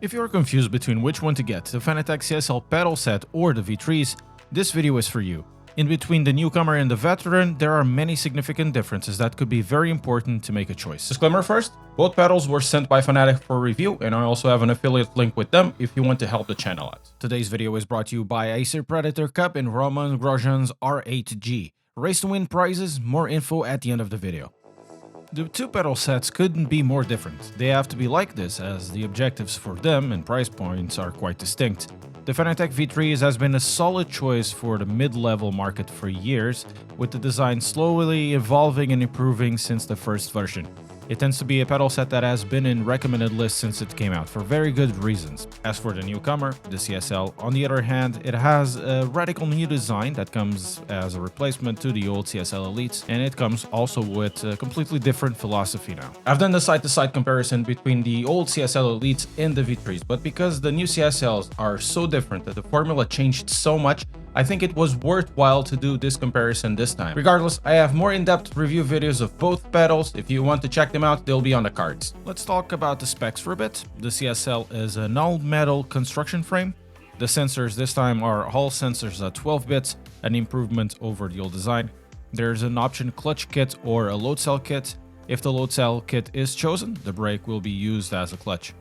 If you're confused between which one to get, the Fanatec CSL pedal set or the V3s, this video is for you. In between the newcomer and the veteran, there are many significant differences that could be very important to make a choice. Disclaimer first, both pedals were sent by Fanatec for review, and I also have an affiliate link with them if you want to help the channel out. Today's video is brought to you by Acer Predator Cup and Roman Grosjean's R8G. Race to win prizes, more info at the end of the video. The two pedal sets couldn't be more different. They have to be like this, as the objectives for them and price points are quite distinct. The Fanatec V3s has been a solid choice for the mid-level market for years, with the design slowly evolving and improving since the first version. It tends to be a pedal set that has been in recommended lists since it came out, for very good reasons. As for the newcomer, the CSL, on the other hand, it has a radical new design that comes as a replacement to the old CSL Elites, and it comes also with a completely different philosophy now. I've done the side-to-side comparison between the old CSL Elites and the V3s, but because the new CSLs are so different that the formula changed so much, I think it was worthwhile to do this comparison this time. Regardless, I have more in-depth review videos of both pedals. If you want to check them out, they'll be on the cards. Let's talk about the specs for a bit. The CSL is an all-metal construction frame. The sensors this time are Hall sensors at 12 bits, an improvement over the old design. There's an option clutch kit or a load cell kit. If the load cell kit is chosen, the brake will be used as a clutch.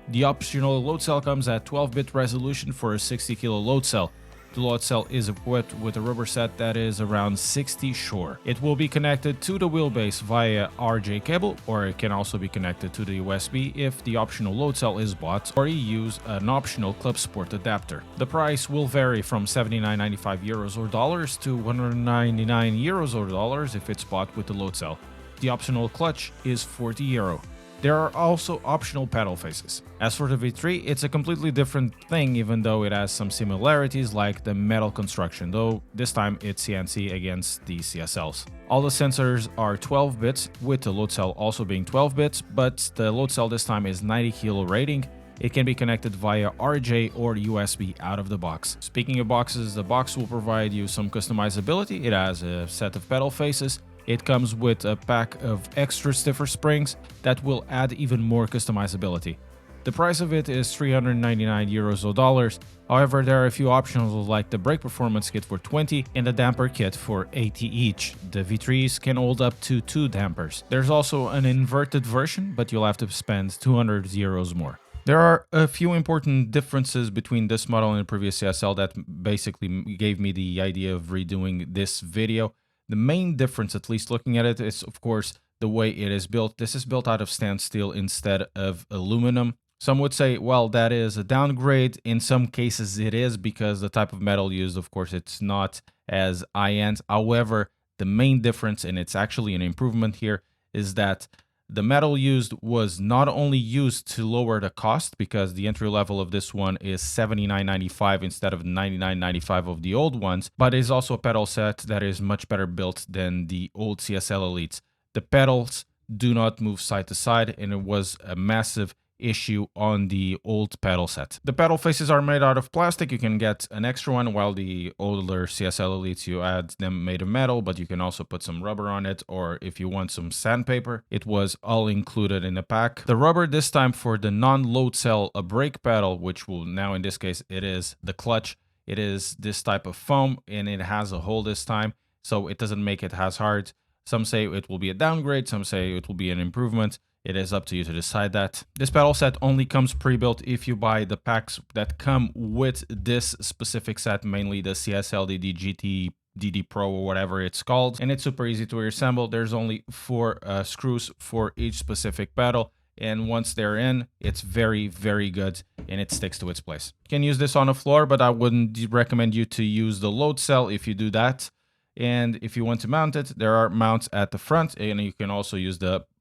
The optional load cell comes at 12-bit resolution for a 60 kilo load cell. The load cell is equipped with a rubber set that is around 60 short. It will be connected to the wheelbase via RJ cable, or it can also be connected to the USB if the optional load cell is bought, or you use an optional Club Sport adapter. The price will vary from 79.95 euros or dollars to 199 euros or dollars if it's bought with the load cell. The optional clutch is 40 euro. There are also optional pedal faces. As for the V3, it's a completely different thing, even though it has some similarities like the metal construction, though this time it's CNC against the CSLs. All the sensors are 12 bits, with the load cell also being 12 bits, but the load cell this time is 90 kilo rating. It can be connected via RJ or USB out of the box. Speaking of boxes, the box will provide you some customizability. It has a set of pedal faces. It comes with a pack of extra stiffer springs that will add even more customizability. The price of it is 399 euros or dollars. However, there are a few options like the brake performance kit for 20 and the damper kit for 80 each. The V3s can hold up to 2 dampers. There's also an inverted version, but you'll have to spend 200 euros more. There are a few important differences between this model and the previous CSL that basically gave me the idea of redoing this video. The main difference, at least looking at it, is of course the way it is built. This is built out of stainless steel instead of aluminum. Some would say, well, that is a downgrade. In some cases it is, because the type of metal used, of course, it's not as high-end. However, the main difference, and it's actually an improvement here, is that the metal used was not only used to lower the cost, because the entry level of this one is $79.95 instead of $99.95 of the old ones, but is also a pedal set that is much better built than the old CSL Elites. The pedals do not move side to side, and it was a massive issue on the old pedal set. The pedal faces are made out of plastic. You can get an extra one, while the older CSL Elites, you add them made of metal, but you can also put some rubber on it, or if you want some sandpaper, it was all included in the pack. The rubber this time for the non-load cell, a brake pedal, which will now in this case it is the clutch. It is this type of foam, and it has a hole this time, so it doesn't make it as hard. Some say it will be a downgrade, some say it will be an improvement. It is up to you to decide that. This pedal set only comes pre-built if you buy the packs that come with this specific set, mainly the CSL DD GT, DD Pro, or whatever it's called. And it's super easy to reassemble. There's only 4 screws for each specific pedal. And once they're in, it's very, very good, and it sticks to its place. You can use this on the floor, but I wouldn't recommend you to use the load cell if you do that. And if you want to mount it, there are mounts at the front, and you can also use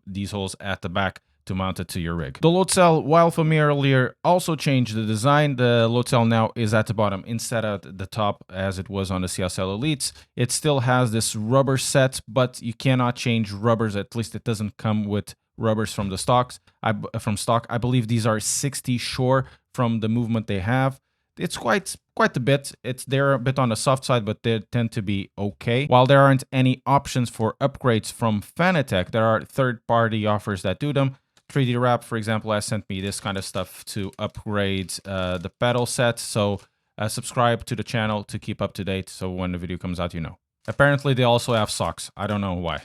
these holes at the back to mount it to your rig. The load cell, while familiar earlier, also changed the design. The load cell now is at the bottom instead of the top as it was on the CSL Elites. It still has this rubber set, but you cannot change rubbers. At least it doesn't come with rubbers from the stock. I believe these are 60 short from the movement they have. It's quite a bit. They're a bit on the soft side, but they tend to be okay. While there aren't any options for upgrades from Fanatec, there are third-party offers that do them. 3D Wrap, for example, has sent me this kind of stuff to upgrade the pedal set. So subscribe to the channel to keep up to date. So when the video comes out, you know. Apparently, they also have socks. I don't know why.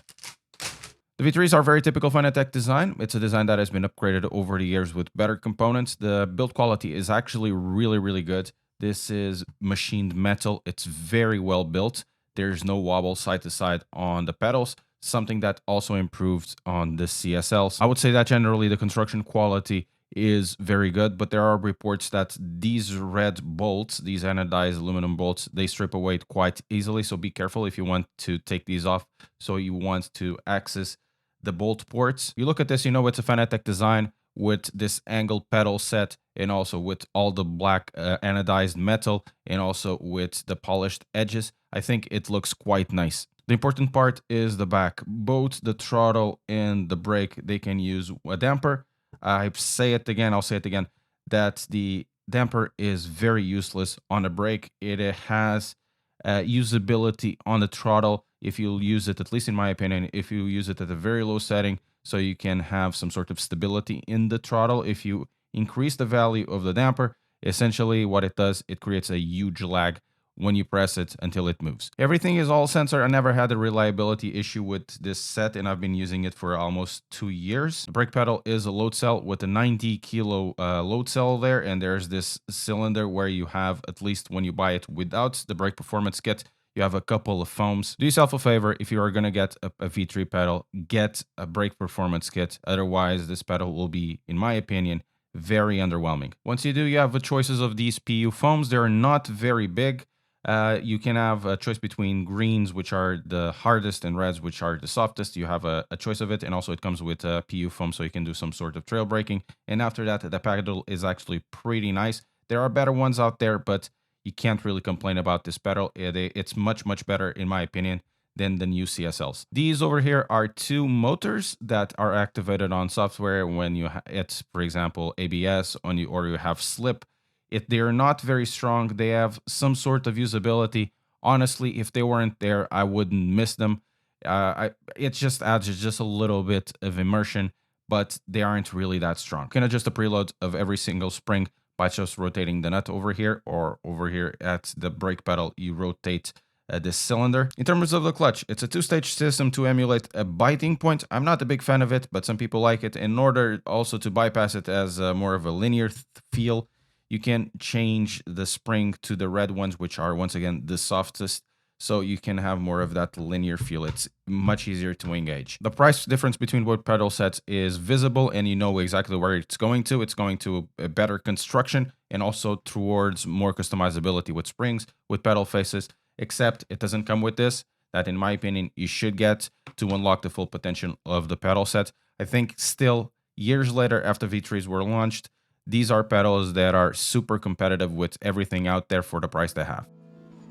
The V3s are very typical Fanatec design. It's a design that has been upgraded over the years with better components. The build quality is actually really, really good. This is machined metal. It's very well built. There's no wobble side to side on the pedals, something that also improved on the CSLs. I would say that generally the construction quality is very good, but there are reports that these red bolts, these anodized aluminum bolts, they strip away quite easily. So be careful if you want to take these off. So you want to access the bolt ports. You look at this, you know it's a Fanatec design with this angled pedal set and also with all the black anodized metal and also with the polished edges. I think it looks quite nice. The important part is the back. Both the throttle and the brake, they can use a damper. I'll say it again, that the damper is very useless on the brake. It has usability on the throttle if you use it, at least in my opinion, if you use it at a very low setting, so you can have some sort of stability in the throttle. If you increase the value of the damper, essentially what it does, it creates a huge lag when you press it until it moves. Everything is all sensor. I never had a reliability issue with this set, and I've been using it for almost 2 years. The brake pedal is a Loadcell with a 90 kilo Loadcell there, and there's this cylinder where you have, at least when you buy it without the brake performance kit, you have a couple of foams. Do yourself a favor, if you are gonna get a V3 pedal, get a brake performance kit. Otherwise, this pedal will be, in my opinion, very underwhelming. Once you do, you have the choices of these PU foams. They're not very big. You can have a choice between greens, which are the hardest, and reds, which are the softest. You have a choice of it, and also it comes with a PU foam, so you can do some sort of trail braking. And after that, the pedal is actually pretty nice. There are better ones out there, but you can't really complain about this pedal. It's much, much better, in my opinion, than the new CSLs. These over here are two motors that are activated on software when you it's, for example, ABS or you have slip. They're not very strong. They have some sort of usability. Honestly, if they weren't there, I wouldn't miss them. It just adds just a little bit of immersion, but they aren't really that strong. You can adjust the preload of every single spring by just rotating the nut over here, or over here at the brake pedal, you rotate this cylinder. In terms of the clutch, it's a two-stage system to emulate a biting point. I'm not a big fan of it, but some people like it. In order also to bypass it as more of a linear feel, you can change the spring to the red ones, which are, once again, the softest, so you can have more of that linear feel. It's much easier to engage. The price difference between both pedal sets is visible, and you know exactly where it's going to. It's going to a better construction and also towards more customizability with springs, with pedal faces, except it doesn't come with this, that in my opinion, you should get to unlock the full potential of the pedal set. I think still, years later after V3s were launched, these are pedals that are super competitive with everything out there for the price they have.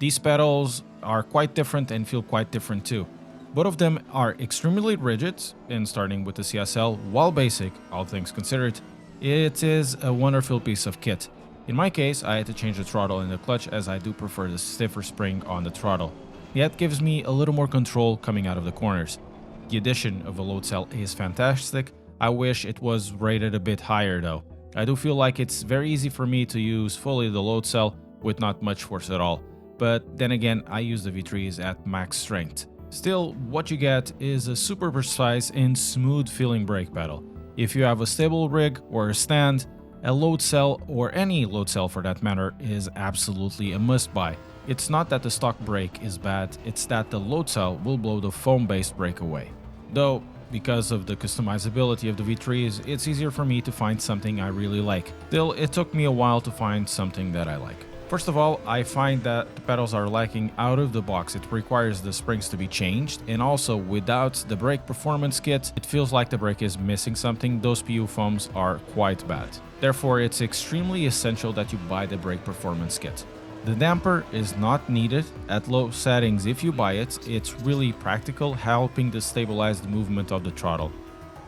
These pedals are quite different and feel quite different too. Both of them are extremely rigid, and starting with the CSL, while basic, all things considered, it is a wonderful piece of kit. In my case, I had to change the throttle and the clutch, as I do prefer the stiffer spring on the throttle. Yet gives me a little more control coming out of the corners. The addition of a Loadcell is fantastic. I wish it was rated a bit higher though. I do feel like it's very easy for me to use fully the Loadcell with not much force at all. But then again, I use the V3s at max strength. Still, what you get is a super precise and smooth feeling brake pedal. If you have a stable rig or a stand, a Loadcell, or any Loadcell for that matter, is absolutely a must-buy. It's not that the stock brake is bad, it's that the Loadcell will blow the foam-based brake away. Though, because of the customizability of the V3s, it's easier for me to find something I really like. Still, it took me a while to find something that I like. First of all, I find that the pedals are lacking out of the box. It requires the springs to be changed, and also without the brake performance kit, it feels like the brake is missing something. Those PU foams are quite bad. Therefore, it's extremely essential that you buy the brake performance kit. The damper is not needed at low settings. If you buy it, it's really practical, helping to stabilize the movement of the throttle.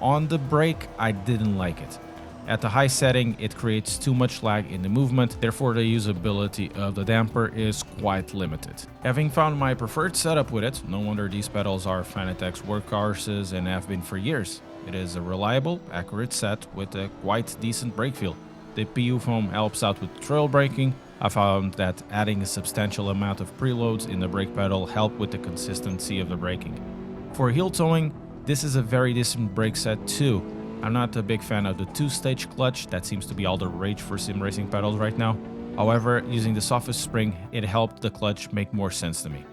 On the brake, I didn't like it. At the high setting, it creates too much lag in the movement, therefore the usability of the damper is quite limited. Having found my preferred setup with it, no wonder these pedals are Fanatec's workhorses and have been for years. It is a reliable, accurate set with a quite decent brake feel. The PU foam helps out with trail braking. I found that adding a substantial amount of preloads in the brake pedal helped with the consistency of the braking. For heel towing, this is a very decent brake set too. I'm not a big fan of the two-stage clutch, that seems to be all the rage for sim racing pedals right now. However, using the softest spring, it helped the clutch make more sense to me.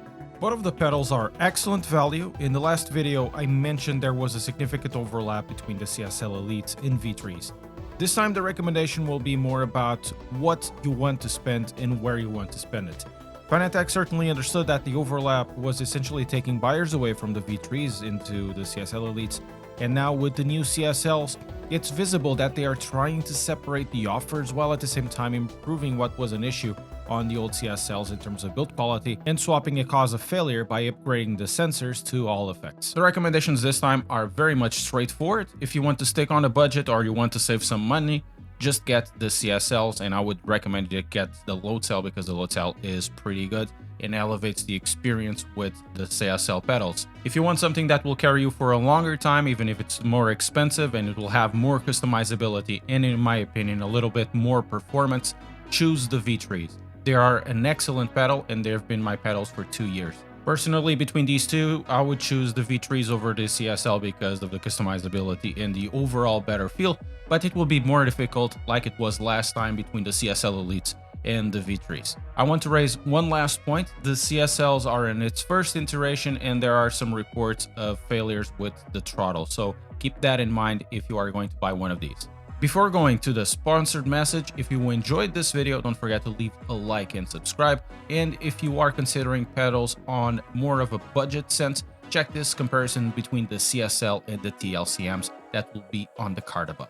Both of the pedals are excellent value. In the last video, I mentioned there was a significant overlap between the CSL Elites and V3s. This time the recommendation will be more about what you want to spend and where you want to spend it. Fanatec certainly understood that the overlap was essentially taking buyers away from the V3s into the CSL Elites, and now with the new CSLs, it's visible that they are trying to separate the offers while at the same time improving what was an issue on the old CSLs in terms of build quality and swapping a cause of failure by upgrading the sensors to all effects. The recommendations this time are very much straightforward. If you want to stick on a budget or you want to save some money, just get the CSLs, and I would recommend you get the Loadcell because the Loadcell is pretty good and elevates the experience with the CSL pedals. If you want something that will carry you for a longer time, even if it's more expensive and it will have more customizability and, in my opinion, a little bit more performance, choose the V3s. They are an excellent pedal and they've been my pedals for 2 years. Personally, between these two, I would choose the V3s over the CSL because of the customizability and the overall better feel, but it will be more difficult like it was last time between the CSL Elites and the V3s. I want to raise one last point. The CSLs are in its first iteration and there are some reports of failures with the throttle, so keep that in mind if you are going to buy one of these. Before going to the sponsored message, if you enjoyed this video, don't forget to leave a like and subscribe. And if you are considering pedals on more of a budget sense, check this comparison between the CSL and the TLCMs that will be on the card above.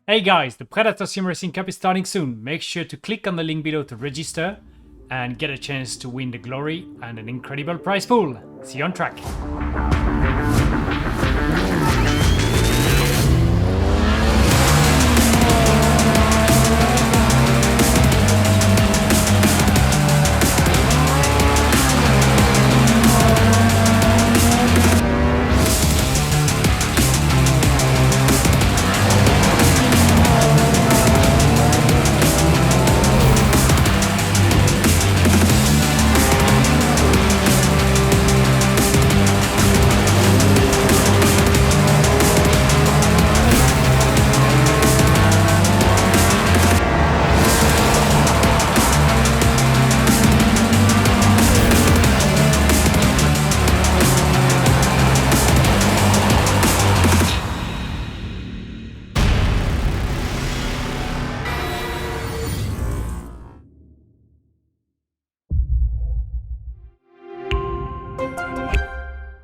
Hey guys, the Predator Sim Racing Cup is starting soon. Make sure to click on the link below to register and get a chance to win the glory and an incredible prize pool. See you on track.